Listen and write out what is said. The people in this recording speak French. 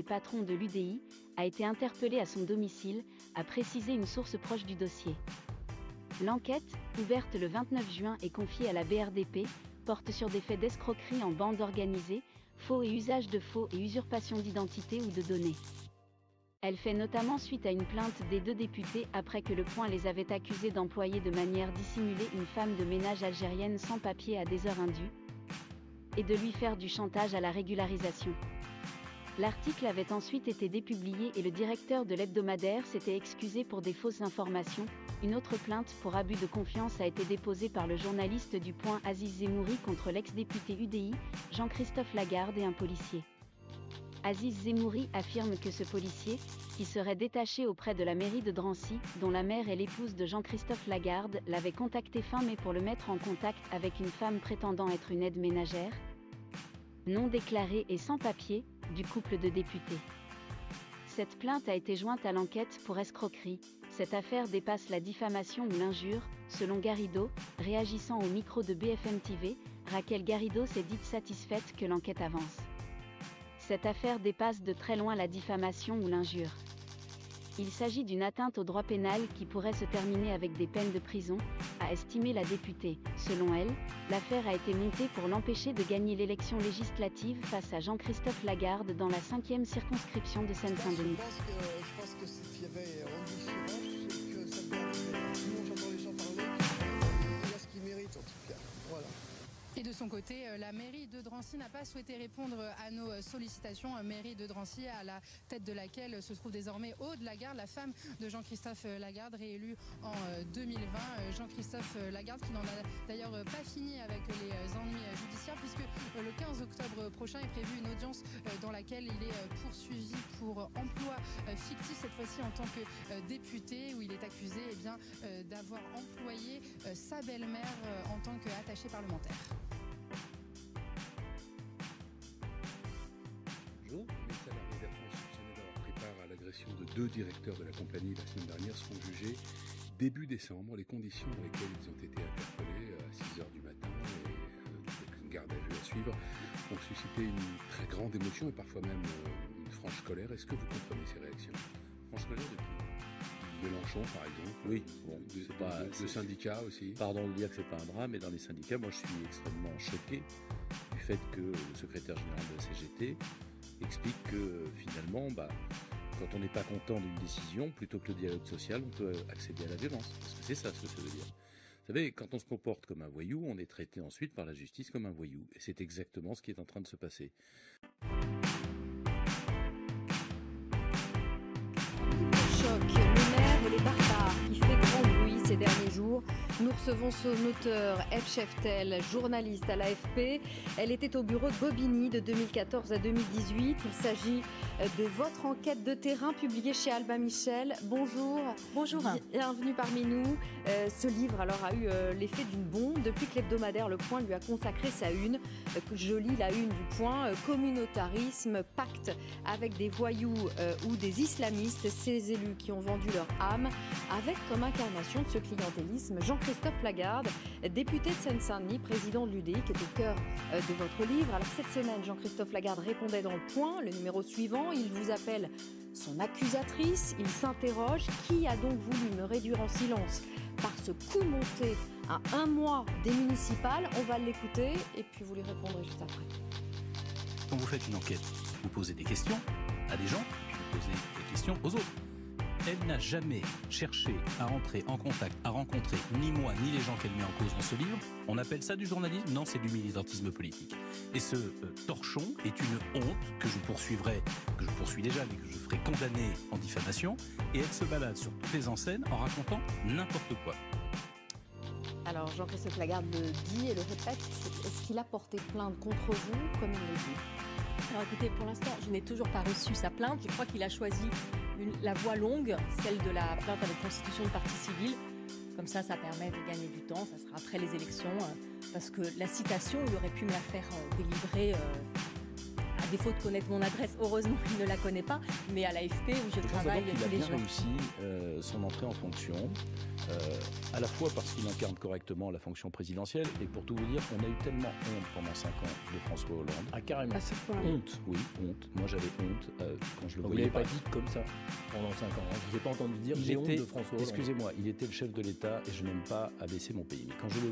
et patron de l'UDI, a été interpellé à son domicile, a précisé une source proche du dossier. L'enquête, ouverte le 29 juin et confiée à la BRDP, porte sur des faits d'escroquerie en bande organisée, faux et usage de faux et usurpation d'identité ou de données. Elle fait notamment suite à une plainte des 2 députés après que Le Point les avait accusés d'employer de manière dissimulée une femme de ménage algérienne sans papier à des heures indues et de lui faire du chantage à la régularisation. L'article avait ensuite été dépublié et le directeur de l'hebdomadaire s'était excusé pour des fausses informations. Une autre plainte pour abus de confiance a été déposée par le journaliste du Point Aziz Zemouri contre l'ex-député UDI, Jean-Christophe Lagarde et un policier. Aziz Zemouri affirme que ce policier, qui serait détaché auprès de la mairie de Drancy, dont la mère est l'épouse de Jean-Christophe Lagarde, l'avait contacté fin mai pour le mettre en contact avec une femme prétendant être une aide ménagère, non déclarée et sans papier, du couple de députés. Cette plainte a été jointe à l'enquête pour escroquerie. Cette affaire dépasse la diffamation ou l'injure, selon Garrido, réagissant au micro de BFM TV, Raquel Garrido s'est dite satisfaite que l'enquête avance. Cette affaire dépasse de très loin la diffamation ou l'injure. Il s'agit d'une atteinte au droit pénal qui pourrait se terminer avec des peines de prison, a estimé la députée. Selon elle, l'affaire a été montée pour l'empêcher de gagner l'élection législative face à Jean-Christophe Lagarde dans la 5e circonscription de Seine-Saint-Denis. Je pense que s'il y avait Anguille Sous-Roche, c'est que ça doit être tout le monde, j'entends les gens parler, il y a ce qu'il mérite en tout cas. Voilà. Et de son côté, la mairie de Drancy n'a pas souhaité répondre à nos sollicitations. Mairie de Drancy, à la tête de laquelle se trouve désormais Aude Lagarde, la femme de Jean-Christophe Lagarde, réélue en 2020. Jean-Christophe Lagarde qui n'en a d'ailleurs pas fini avec les ennuis judiciaires, puisque le 15 octobre prochain est prévue une audience dans laquelle il est poursuivi pour emploi fictif, cette fois-ci en tant que député, où il est accusé d'avoir employé sa belle-mère en tant qu'attaché parlementaire. Bonjour, les salariés d'Air France soupçonnés d'avoir pris part à l'agression de 2 directeurs de la compagnie la semaine dernière seront jugés début décembre. Les conditions dans lesquelles ils ont été interpellés à 6h du matin et avec une garde à vue à suivre ont suscité une très grande émotion et parfois même une franche colère. Est-ce que vous comprenez ces réactions? Franche colère de qui? Mélenchon par exemple. Oui, bon, c'est pas le syndicat aussi. Pardon de dire que c'est pas un drame, mais dans les syndicats, moi je suis extrêmement choqué du fait que le secrétaire général de la CGT explique que finalement, quand on n'est pas content d'une décision, plutôt que le dialogue social, on peut accéder à la violence. Parce que c'est ça ce que ça veut dire. Vous savez, quand on se comporte comme un voyou, on est traité ensuite par la justice comme un voyou. Et c'est exactement ce qui est en train de se passer. Choc, le maire et les barbares qui fait grand bruit ces derniers jours. Nous recevons son auteur, Ève Cheftel, journaliste à l'AFP. Elle était au bureau de Bobigny de 2014 à 2018. Il s'agit de votre enquête de terrain publiée chez Albin Michel. Bonjour. Bonjour. Bienvenue parmi nous. Ce livre a eu l'effet d'une bombe depuis que l'hebdomadaire Le Point lui a consacré sa une. Je lis la une du Point. Communautarisme, pacte avec des voyous ou des islamistes, ces élus qui ont vendu leur âme, avec comme incarnation de ce clientélisme Jean-Christophe Lagarde, député de Seine-Saint-Denis, président de l'UDI, qui est au cœur de votre livre. Alors cette semaine, Jean-Christophe Lagarde répondait dans Le Point, le numéro suivant, il vous appelle son accusatrice, il s'interroge, qui a donc voulu me réduire en silence par ce coup monté à 1 mois des municipales? On va l'écouter et puis vous lui répondrez juste après. Quand vous faites une enquête, vous posez des questions à des gens, puis vous posez des questions aux autres. Elle n'a jamais cherché à entrer en contact, à rencontrer ni moi, ni les gens qu'elle met en cause dans ce livre. On appelle ça du journalisme? Non, c'est du militantisme politique. Et ce torchon est une honte que je poursuivrai, que je poursuis déjà, mais que je ferai condamner en diffamation. Et elle se balade sur toutes les enseignes en racontant n'importe quoi. Alors Jean-Christophe Lagarde le dit et le répète, est-ce qu'il a porté plainte contre vous, comme il le dit? Alors écoutez, pour l'instant, je n'ai toujours pas reçu sa plainte. Je crois qu'il a choisi la voie longue, celle de la plainte avec constitution de partie civile. Comme ça permet de gagner du temps. Ça sera après les élections. Parce que la citation, il aurait pu me la faire délivrer à défaut de connaître mon adresse, heureusement, il ne la connaît pas, mais à l'AFP où je travaille tous les jours. Il a bien réussi son entrée en fonction, à la fois parce qu'il incarne correctement la fonction présidentielle, et pour tout vous dire, on a eu tellement honte pendant 5 ans de François Hollande. Ah, carrément. Honte, oui, honte. Moi, j'avais honte quand je le Vous voyais. ne l'avez pas dit comme ça pendant 5 ans. Je ne vous ai pas entendu dire j'ai honte de François Hollande. Excusez-moi, il était le chef de l'État et je n'aime pas abaisser mon pays. Mais quand je le